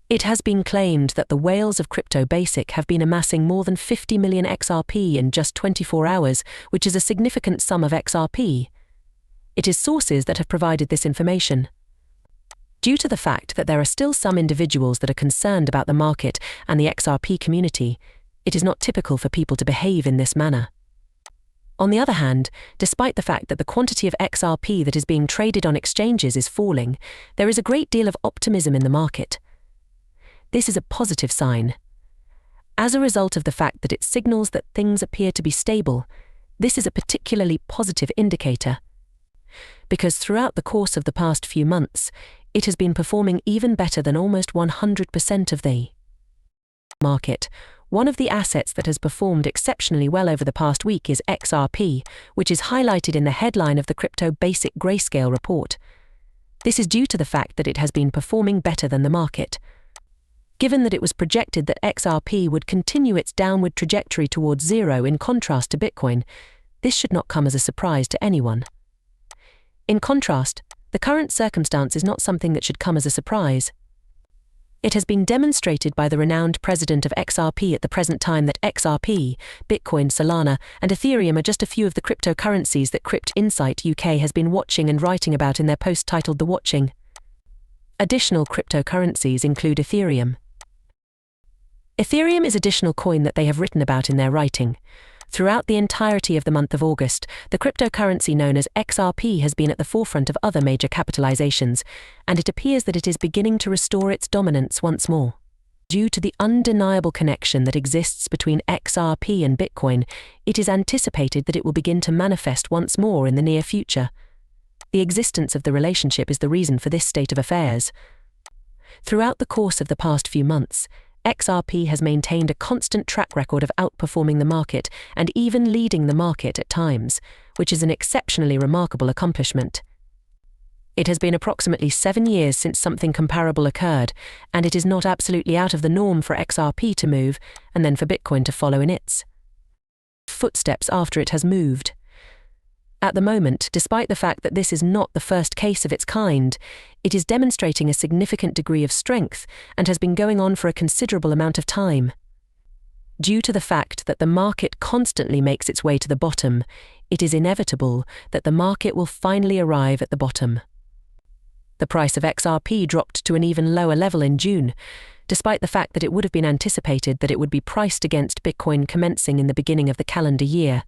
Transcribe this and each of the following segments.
It has been claimed that the whales of Crypto Basic have been amassing more than 50 million XRP in just 24 hours, which is a significant sum of XRP. It is sources that have provided this information. Due to the fact that there are still some individuals that are concerned about the market and the XRP community, it is not typical for people to behave in this manner. On the other hand, despite the fact that the quantity of XRP that is being traded on exchanges is falling, there is a great deal of optimism in the market. This is a positive sign. As a result of the fact that it signals that things appear to be stable, this is a particularly positive indicator. Because throughout the course of the past few months, it has been performing even better than almost 100% of the market. One of the assets that has performed exceptionally well over the past week is XRP, which is highlighted in the headline of the Crypto Basic Grayscale report. This is due to the fact that it has been performing better than the market. Given that it was projected that XRP would continue its downward trajectory towards zero in contrast to Bitcoin, this should not come as a surprise to anyone. In contrast, the current circumstance is not something that should come as a surprise. It has been demonstrated by the renowned president of XRP at the present time that XRP, Bitcoin, Solana, and Ethereum are just a few of the cryptocurrencies that Crypt Insight UK has been watching and writing about in their post titled The Watching. Additional cryptocurrencies include Ethereum. Ethereum is additional coin that they have written about in their writing. Throughout the entirety of the month of August, the cryptocurrency known as XRP has been at the forefront of other major capitalizations, and it appears that it is beginning to restore its dominance once more. Due to the undeniable connection that exists between XRP and Bitcoin, it is anticipated that it will begin to manifest once more in the near future. The existence of the relationship is the reason for this state of affairs. Throughout the course of the past few months, XRP has maintained a constant track record of outperforming the market and even leading the market at times, which is an exceptionally remarkable accomplishment. It has been approximately 7 years since something comparable occurred, and it is not absolutely out of the norm for XRP to move and then for Bitcoin to follow in its footsteps after it has moved. At the moment, despite the fact that this is not the first case of its kind, it is demonstrating a significant degree of strength and has been going on for a considerable amount of time. Due to the fact that the market constantly makes its way to the bottom, it is inevitable that the market will finally arrive at the bottom. The price of XRP dropped to an even lower level in June, despite the fact that it would have been anticipated that it would be priced against Bitcoin commencing in the beginning of the calendar year.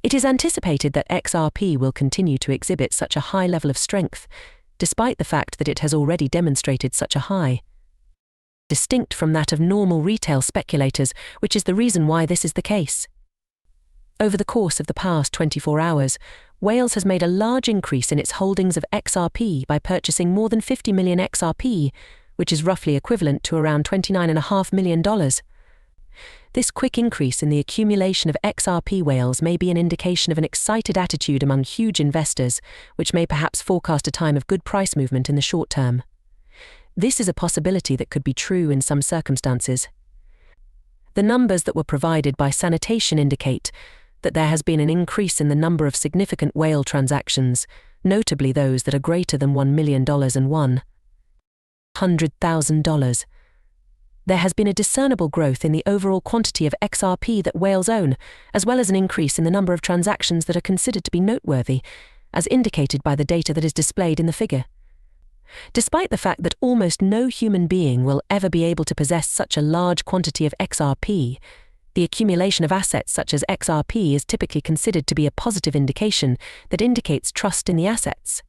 It is anticipated that XRP will continue to exhibit such a high level of strength, despite the fact that it has already demonstrated such a high, distinct from that of normal retail speculators, which is the reason why this is the case. Over the course of the past 24 hours, Whales has made a large increase in its holdings of XRP by purchasing more than 50 million XRP, which is roughly equivalent to around $29.5 million. This quick increase in the accumulation of XRP whales may be an indication of an excited attitude among huge investors, which may perhaps forecast a time of good price movement in the short term. This is a possibility that could be true in some circumstances. The numbers that were provided by Sanitation indicate that there has been an increase in the number of significant whale transactions, notably those that are greater than $1 million and $100,000. There has been a discernible growth in the overall quantity of XRP that whales own, as well as an increase in the number of transactions that are considered to be noteworthy, as indicated by the data that is displayed in the figure. Despite the fact that almost no human being will ever be able to possess such a large quantity of XRP, the accumulation of assets such as XRP is typically considered to be a positive indication that indicates trust in the assets.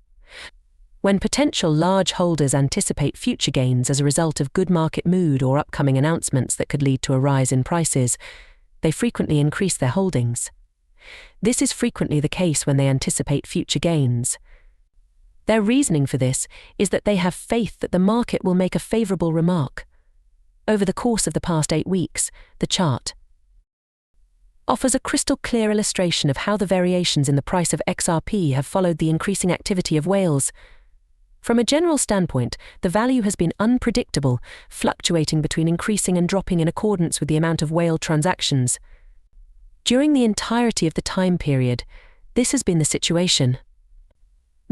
When potential large holders anticipate future gains as a result of good market mood or upcoming announcements that could lead to a rise in prices, they frequently increase their holdings. This is frequently the case when they anticipate future gains. Their reasoning for this is that they have faith that the market will make a favorable remark. Over the course of the past 8 weeks, the chart offers a crystal clear illustration of how the variations in the price of XRP have followed the increasing activity of whales. From a general standpoint, the value has been unpredictable, fluctuating between increasing and dropping in accordance with the amount of whale transactions. During the entirety of the time period, this has been the situation.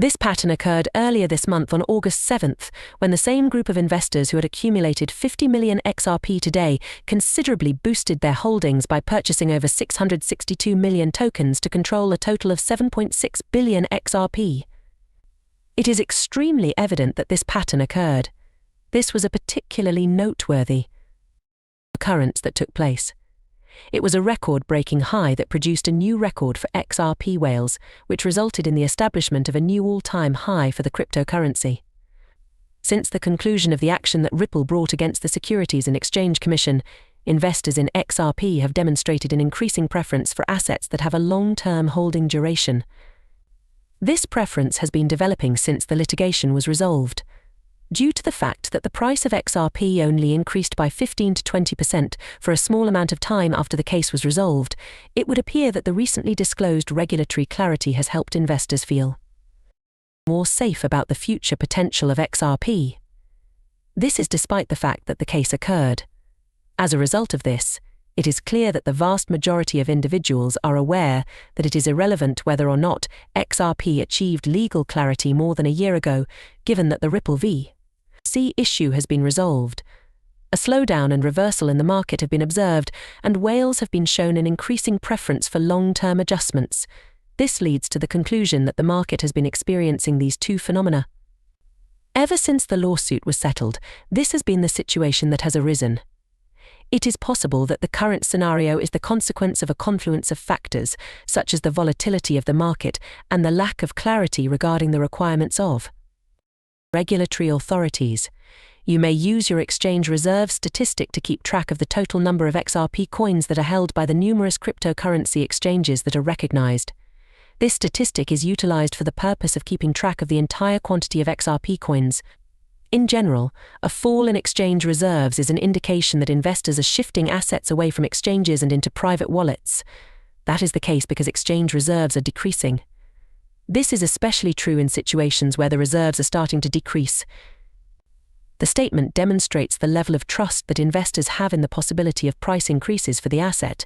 This pattern occurred earlier this month on August 7th, when the same group of investors who had accumulated 50 million XRP today considerably boosted their holdings by purchasing over 662 million tokens to control a total of 7.6 billion XRP. It is extremely evident that this pattern occurred. This was a particularly noteworthy occurrence that took place. It was a record-breaking high that produced a new record for XRP Whales, which resulted in the establishment of a new all-time high for the cryptocurrency. Since the conclusion of the action that Ripple brought against the Securities and Exchange Commission, investors in XRP have demonstrated an increasing preference for assets that have a long-term holding duration. This preference has been developing since the litigation was resolved. Due to the fact that the price of XRP only increased by 15 to 20% for a small amount of time after the case was resolved, it would appear that the recently disclosed regulatory clarity has helped investors feel more safe about the future potential of XRP. This is despite the fact that the case occurred. As a result of this, it is clear that the vast majority of individuals are aware that it is irrelevant whether or not XRP achieved legal clarity more than a year ago, given that the Ripple v. C issue has been resolved. A slowdown and reversal in the market have been observed, and whales have been shown an increasing preference for long-term adjustments. This leads to the conclusion that the market has been experiencing these two phenomena. Ever since the lawsuit was settled, this has been the situation that has arisen. It is possible that the current scenario is the consequence of a confluence of factors, such as the volatility of the market and the lack of clarity regarding the requirements of regulatory authorities. You may use your exchange reserve statistic to keep track of the total number of XRP coins that are held by the numerous cryptocurrency exchanges that are recognized. This statistic is utilized for the purpose of keeping track of the entire quantity of XRP coins. In general, a fall in exchange reserves is an indication that investors are shifting assets away from exchanges and into private wallets. That is the case because exchange reserves are decreasing. This is especially true in situations where the reserves are starting to decrease. The statement demonstrates the level of trust that investors have in the possibility of price increases for the asset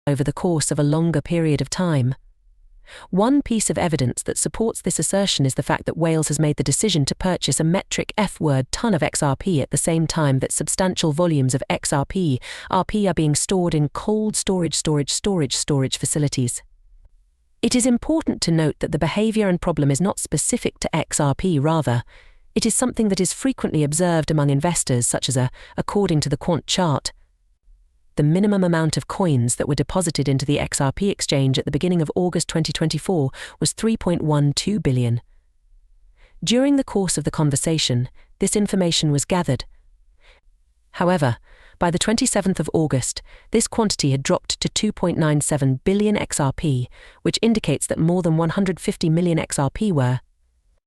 over the course of a longer period of time. One piece of evidence that supports this assertion is the fact that Whales has made the decision to purchase a metric F-word ton of XRP at the same time that substantial volumes of XRP are being stored in cold storage facilities. It is important to note that the behavior and problem is not specific to XRP, rather, it is something that is frequently observed among investors, such as according to the quant chart, the minimum amount of coins that were deposited into the XRP exchange at the beginning of August 2024 was 3.12 billion. During the course of the conversation, this information was gathered. However, by the 27th of August, this quantity had dropped to 2.97 billion XRP, which indicates that more than 150 million XRP were